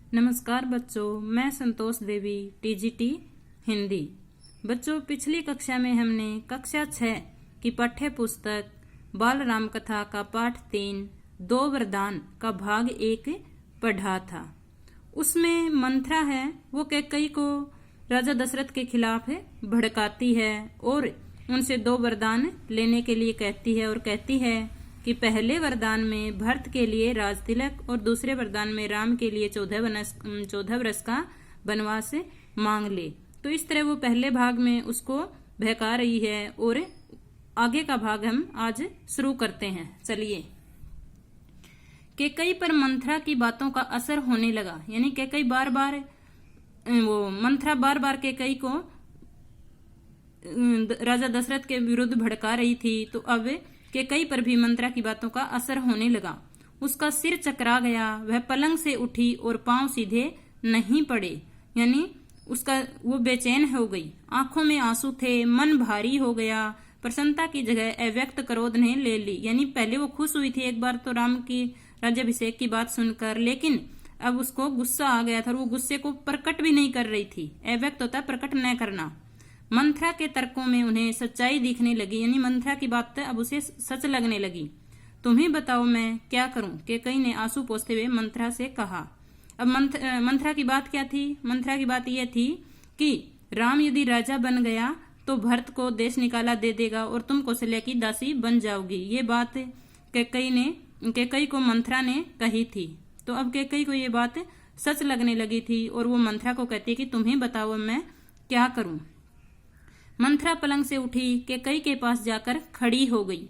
नमस्कार बच्चों, मैं संतोष देवी टीजीटी हिंदी। बच्चों, पिछली कक्षा में हमने कक्षा 6 की पाठ्य पुस्तक बाल राम कथा का पाठ 3 दो वरदान का भाग 1 पढ़ा था। उसमें मंथरा है वो कैकेयी को राजा दशरथ के खिलाफ भड़काती है और उनसे 2 वरदान लेने के लिए कहती है और कहती है कि पहले वरदान में भरत के लिए राज तिलक और दूसरे वरदान में राम के लिए 14 वर्ष का वनवास मांग ले। तो इस तरह वो पहले भाग में उसको बहका रही है और आगे का भाग हम आज शुरू करते हैं। चलिए। कैकेयी पर मंथरा की बातों का असर होने लगा, यानी कैकेयी मंथरा बार बार कैकेयी को राजा दशरथ के विरुद्ध भड़का रही थी। तो अब कैकेयी पर भी मंथरा की बातों का असर होने लगा। उसका सिर चकरा गया, वह पलंग से उठी और पांव सीधे नहीं पड़े, यानी वो बेचैन हो गई। आंखों में आंसू थे, मन भारी हो गया। प्रसन्नता की जगह अव्यक्त क्रोध ने ले ली, यानी पहले वो खुश हुई थी एक बार तो राम की राज्याभिषेक की बात सुनकर, लेकिन अब उसको गुस्सा आ गया था और वो गुस्से को प्रकट भी नहीं कर रही थी। अव्यक्त होता है प्रकट न करना। मंथरा के तर्कों में उन्हें सच्चाई दिखने लगी, यानी मंथरा की बात अब उसे सच लगने लगी। तुम ही बताओ मैं क्या करूं, कैकेयी ने आंसू पोंछते हुए मंथरा से कहा। अब मंथरा की बात क्या थी? मंथरा की बात यह थी कि राम यदि राजा बन गया तो भरत को देश निकाला दे देगा और तुम कौशल्या की दासी बन जाओगी। ये बात कैकेयी को मंथरा ने कही थी। तो अब कैकेयी को ये बात सच लगने लगी थी और वो मंथरा को कहती है कि तुम ही बताओ मैं क्या करूं। मंथरा पलंग से उठी, कैकेयी के पास जाकर खड़ी हो गई।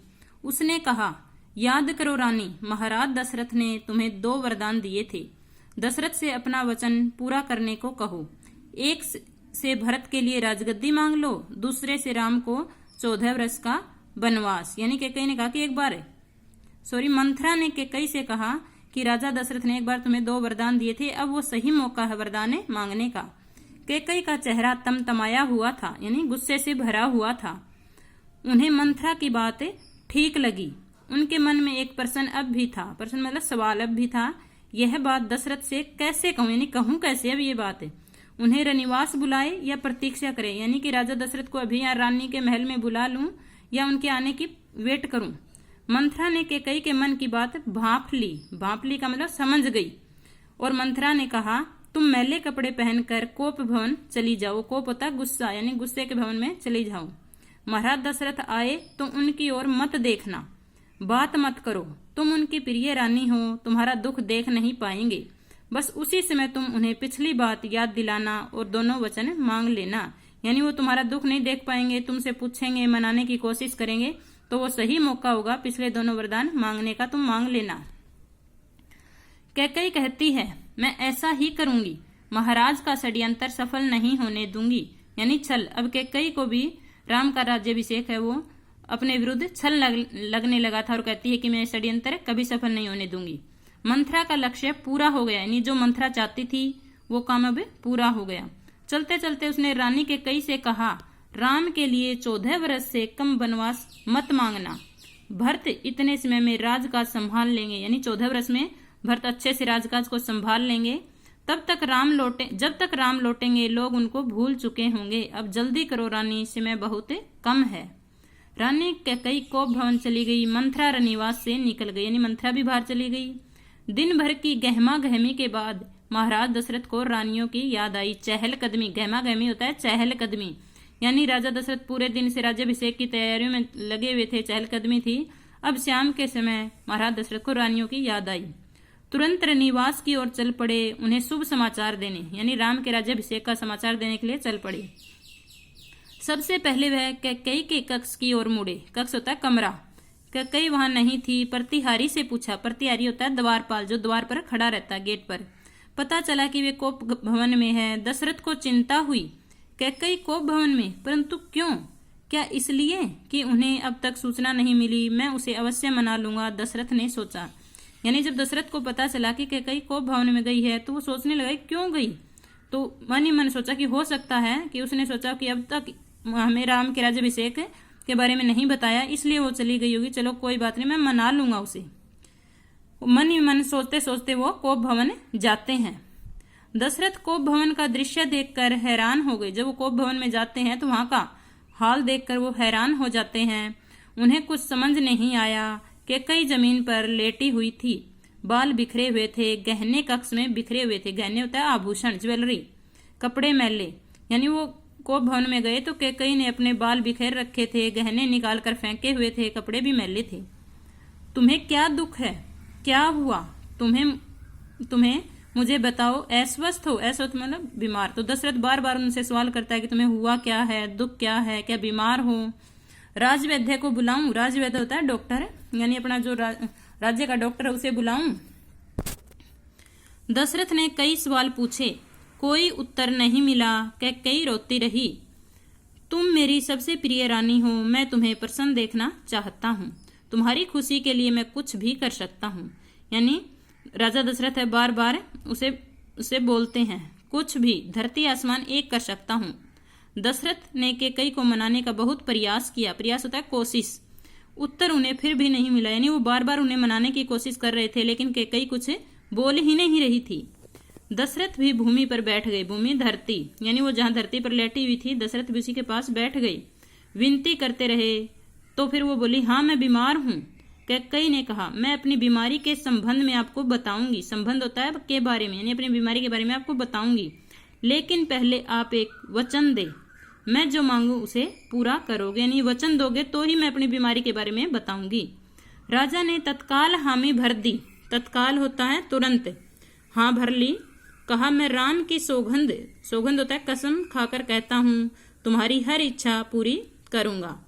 उसने कहा, याद करो रानी, महाराज दशरथ ने तुम्हें 2 वरदान दिए थे। दशरथ से अपना वचन पूरा करने को कहो। एक से भरत के लिए राजगद्दी मांग लो, दूसरे से राम को 14 वर्ष का वनवास। यानी कैकेयी ने कहा कि मंथरा ने कैकेयी से कहा कि राजा दशरथ ने एक बार तुम्हें 2 वरदान दिए थे, अब वो सही मौका है वरदान मांगने का। कैकेयी का चेहरा तमतमाया हुआ था, यानी गुस्से से भरा हुआ था। उन्हें मंथरा की बात ठीक लगी। उनके मन में एक प्रश्न अब भी था, प्रश्न मतलब सवाल अब भी था, यह बात दशरथ से कैसे कहूं, यानी कहूं कैसे अब ये बात। उन्हें रनिवास बुलाए या प्रतीक्षा करे, यानी कि राजा दशरथ को अभी यहाँ रानी के महल में बुला लूं या उनके आने की वेट करूं। मंथरा ने कैकेयी के मन की बात भांप ली का मतलब समझ गई और मंथरा ने कहा, तुम मैले कपड़े पहनकर कोप भवन चली जाओ। कोप होता गुस्सा, यानी गुस्से के भवन में चली जाओ। महाराज दशरथ आए तो उनकी ओर मत देखना, बात मत करो। तुम उनकी प्रिय रानी हो, तुम्हारा दुख देख नहीं पाएंगे। बस उसी समय तुम उन्हें पिछली बात याद दिलाना और दोनों वचन मांग लेना, यानी वो तुम्हारा दुख नहीं देख पाएंगे, तुमसे पूछेंगे, मनाने की कोशिश करेंगे, तो वो सही मौका होगा पिछले दोनों वरदान मांगने का, तुम मांग लेना। कैकेयी कहती है, मैं ऐसा ही करूंगी, महाराज का षड्यंत्र सफल नहीं होने दूंगी। यानी छल, अब कैकेयी को भी राम का राज्याभिषेक है वो अपने विरुद्ध छल लगने लगा था और कहती है कि मैं षड्यंत्र कभी सफल नहीं होने दूंगी। मंथरा का लक्ष्य पूरा हो गया, यानी जो मंथरा चाहती थी वो काम अब पूरा हो गया। चलते चलते उसने रानी कैकेयी से कहा, राम के लिए 14 वर्ष से कम वनवास मत मांगना। भरत इतने समय में राजकाज संभाल लेंगे, यानी 14 वर्ष में भरत अच्छे से राजकाज को संभाल लेंगे। जब तक राम लौटेंगे लोग उनको भूल चुके होंगे। अब जल्दी करो रानी, समय बहुत कम है। रानी कैकेयी कोप भवन चली गई। मंथरा रनिवास से निकल गई, यानी मंथरा भी बाहर चली गई। दिन भर की गहमा गहमी के बाद महाराज दशरथ को रानियों की याद आई। चहलकदमी, गहमा गहमी होता है चहलकदमी, यानी राजा दशरथ पूरे दिन से राज्याभिषेक की तैयारियों में लगे हुए थे, चहलकदमी थी। अब शाम के समय महाराज दशरथ को रानियों की याद आई। तुरंत रनिवास की ओर चल पड़े, उन्हें शुभ समाचार देने, यानी राम के राज्याभिषेक का समाचार देने के लिए चल पड़े। सबसे पहले वह कैकेयी के कक्ष की ओर मुड़े। कक्ष होता है कमरा। कैकेयी वहां नहीं थी। प्रतिहारी से पूछा, प्रतिहारी होता है द्वारपाल, जो द्वार पर खड़ा रहता है गेट पर। पता चला कि वे कोप भवन में है। दशरथ को चिंता हुई, कैकेयी कोप भवन में, परंतु क्यों? क्या इसलिए कि उन्हें अब तक सूचना नहीं मिली? मैं उसे अवश्य मना लूंगा, दशरथ ने सोचा। यानी जब दशरथ को पता चला कि कैकेयी कोप भवन में गई है तो वो सोचने लगा क्यों गई। तो मन ही मन सोचा कि हो सकता है कि उसने सोचा कि अब तक हमें राम के राज्याभिषेक के बारे में नहीं बताया, इसलिए वो चली गई होगी। चलो कोई बात नहीं, मैं मना लूंगा उसे। मन ही मन सोचते सोचते वो कोप भवन जाते हैं। दशरथ कोप भवन का दृश्य देखकर हैरान हो गए। जब वो कोप भवन में जाते हैं तो वहां का हाल देखकर वो हैरान हो जाते हैं। उन्हें कुछ समझ नहीं आया कि कई जमीन पर लेटी हुई थी, बाल बिखरे हुए थे, गहने कक्ष में बिखरे हुए थे। गहने होता है आभूषण, ज्वेलरी, कपड़े मैले। यानी वो कोप भवन में गए तो कैकेयी ने अपने बाल बिखेर रखे थे, गहने निकाल कर फेंके हुए थे, कपड़े भी मैले थे। तुम्हें क्या दुख है, क्या हुआ तुम्हें मुझे बताओ, अस्वस्थ हो? अस्वस्थ मतलब बीमार। तो दशरथ बार बार उनसे सवाल करता है कि तुम्हें हुआ क्या है, दुख क्या है, क्या बीमार हो? राजवैद्य को बुलाऊं? राजवैद्य होता है डॉक्टर, यानी अपना जो राज्य का डॉक्टर है उसे बुलाऊं? दशरथ ने कई सवाल पूछे, कोई उत्तर नहीं मिला। कैकेयी रोती रही। तुम मेरी सबसे प्रिय रानी हो, मैं तुम्हें प्रसन्न देखना चाहता हूँ, तुम्हारी खुशी के लिए मैं कुछ भी कर सकता हूँ। यानी राजा दशरथ है बार बार उसे बोलते हैं, कुछ भी, धरती आसमान एक कर सकता हूँ। दशरथ ने कैकेयी को मनाने का बहुत प्रयास किया। प्रयास होता है कोशिश। उत्तर उन्हें फिर भी नहीं मिला। यानी वो बार बार उन्हें मनाने की कोशिश कर रहे थे, लेकिन कैकेयी कुछ बोल ही नहीं रही थी। दशरथ भी भूमि पर बैठ गए। भूमि धरती, यानी वो जहां धरती पर लेटी हुई थी, दशरथ भी उसी के पास बैठ गई। विनती करते रहे तो फिर वो बोली, हाँ मैं बीमार हूँ। कैकेयी ने कहा, मैं अपनी बीमारी के संबंध में आपको बताऊंगी। संबंध होता है के बारे में, यानी अपनी बीमारी के बारे में आपको बताऊंगी, लेकिन पहले आप एक वचन दे, मैं जो मांगू उसे पूरा करोगे। यानी वचन दोगे तो ही मैं अपनी बीमारी के बारे में बताऊंगी। राजा ने तत्काल हामी भर दी। तत्काल होता है तुरंत, हाँ भर ली। कहा, मैं राम की सौगंध, सौगंध होता है कसम खाकर कहता हूँ, तुम्हारी हर इच्छा पूरी करूंगा।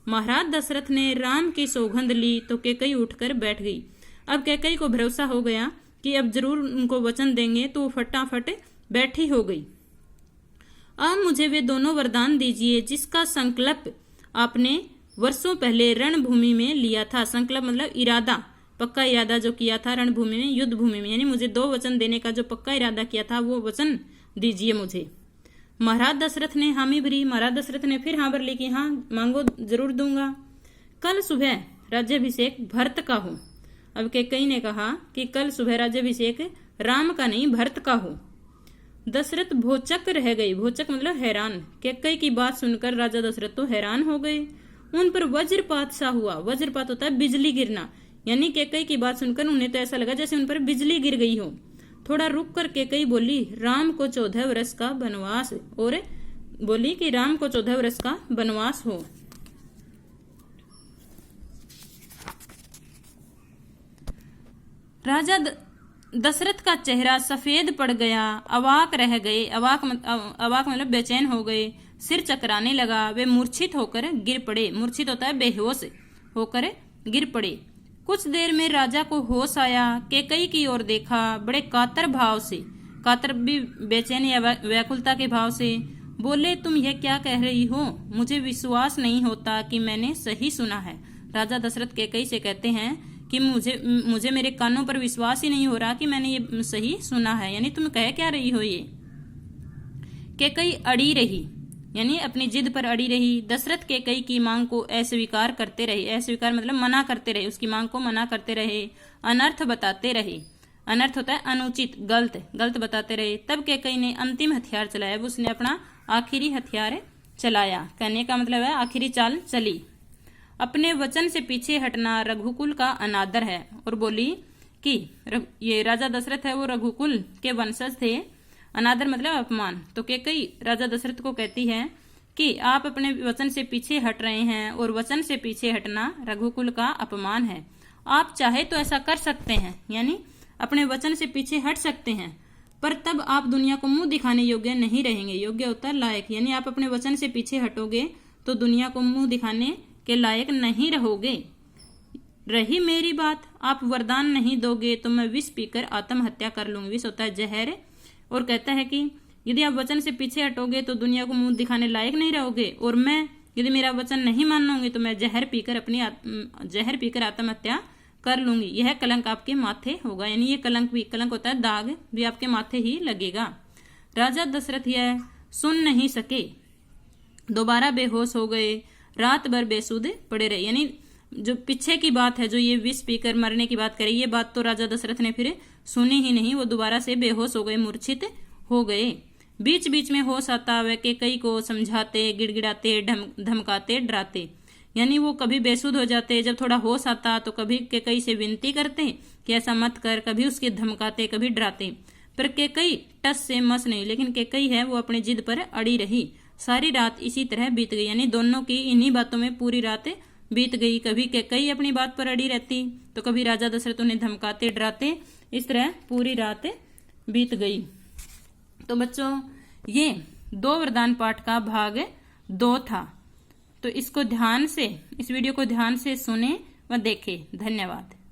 महाराज दशरथ ने राम की सौगंध ली तो कैकेयी उठकर बैठ गई। अब कैकेयी को भरोसा हो गया कि अब जरूर उनको वचन देंगे, तो वो फटाफट बैठी हो गई। अब मुझे वे दोनों वरदान दीजिए जिसका संकल्प आपने वर्षों पहले रणभूमि में लिया था। संकल्प मतलब इरादा, पक्का इरादा जो किया था रणभूमि में, युद्ध भूमि में। यानी मुझे 2 वचन देने का जो पक्का इरादा किया था वो वचन दीजिए मुझे। महाराज दशरथ ने हामी भरी। महाराज दशरथ ने फिर हाँ भर ली कि हाँ मांगो, जरूर दूंगा। कल सुबह राज्याभिषेक भरत का हो। अब कैकेयी ने कहा कि कल सुबह राज्याभिषेक राम का नहीं भरत का हो। दशरथ भौचक रह गए। भौचक मतलब हैरान। कैकेयी की बात सुनकर राजा दशरथ तो हैरान हो गए। उन पर वज्रपात सा हुआ। वज्रपात होता है बिजली गिरना। यानी कैकेयी की बात सुनकर उन्हें तो ऐसा लगा जैसे उन पर बिजली गिर गई हो। थोड़ा रुक कर कैकेयी बोली, राम को 14 वर्ष का वनवास, और बोली कि राम को 14 वर्ष का वनवास हो। राजा दशरथ का चेहरा सफेद पड़ गया। अवाक रह गए। अवाक मतलब बेचैन हो गए। सिर चकराने लगा। वे मूर्छित होकर गिर पड़े। मूर्छित होता है बेहोश होकर गिर पड़े। कुछ देर में राजा को होश आया। कैकेयी की ओर देखा बड़े कातर भाव से, कातर भी बेचैनी या व्याकुलता के भाव से। बोले, तुम यह क्या कह रही हो? मुझे विश्वास नहीं होता कि मैंने सही सुना है। राजा दशरथ कैकेयी से कहते हैं कि मुझे मेरे कानों पर विश्वास ही नहीं हो रहा कि मैंने ये सही सुना है। यानी तुम कह क्या रही हो ये? कैकेयी अड़ी रही, यानी अपनी जिद पर अड़ी रही। दशरथ कैकेयी की मांग को अस्वीकार करते रहे। अस्वीकार मतलब मना करते रहे, उसकी मांग को मना करते रहे, अनर्थ बताते रहे। अनर्थ होता है अनुचित, गलत बताते रहे। तब कैकेयी ने अंतिम हथियार चलाया। उसने अपना आखिरी हथियार चलाया। कहने का मतलब है आखिरी चाल चली। अपने वचन से पीछे हटना रघुकुल का अनादर है। और बोली कि ये राजा दशरथ है वो रघुकुल के वंशज थे। अनादर मतलब अपमान। तो कैकेयी राजा दशरथ को कहती है कि आप अपने वचन से पीछे हट रहे हैं और वचन से पीछे हटना रघुकुल का अपमान है। आप चाहे तो ऐसा कर सकते हैं, यानी अपने वचन से पीछे हट सकते हैं, पर तब आप दुनिया को मुंह दिखाने योग्य नहीं रहेंगे। योग्य होता है लायक, यानी आप अपने वचन से पीछे हटोगे तो दुनिया को मुंह दिखाने के लायक नहीं रहोगे। रही मेरी बात, आप वरदान नहीं दोगे तो मैं विष पीकर आत्महत्या कर लूंगी। विष होता है जहर। और कहता है कि यदि आप वचन से पीछे हटोगे तो दुनिया को मुंह दिखाने लायक नहीं रहोगे, और मैं यदि मेरा वचन नहीं मानोगे तो मैं जहर पीकर आत्महत्या कर लूंगी। यह कलंक आपके माथे होगा। यानी ये कलंक होता है दाग, भी आपके माथे ही लगेगा। राजा दशरथ यह सुन नहीं सके, दोबारा बेहोश हो गए, रात भर बेसुध पड़े रहे। यानी जो पीछे की बात है, जो ये विष पीकर मरने की बात करी, ये बात तो राजा दशरथ ने फिर सुनी ही नहीं। वो दोबारा से बेहोश हो गए, मूर्छित हो गए। बीच बीच में होश आता वह कैकई को समझाते, गिड़गिड़ाते, धमकाते, डराते। यानी वो कभी बेसुध हो जाते, जब थोड़ा होश आता तो कभी कैकई से विनती करते कि ऐसा मत कर, कभी उसके धमकाते, कभी डराते। पर कैकई टस से मस नहीं, लेकिन कैकई है वो अपनी जिद पर अड़ी रही। सारी रात इसी तरह बीत गई, यानी दोनों की इन्हीं बातों में पूरी रात बीत गई। कभी कैकई अपनी बात पर अड़ी रहती तो कभी राजा दशरथ उन्हें धमकाते, डराते। इस तरह पूरी रात बीत गई। तो बच्चों, ये 2 वरदान पाठ का भाग 2 था। तो इसको ध्यान से, इस वीडियो को ध्यान से सुने व देखें। धन्यवाद।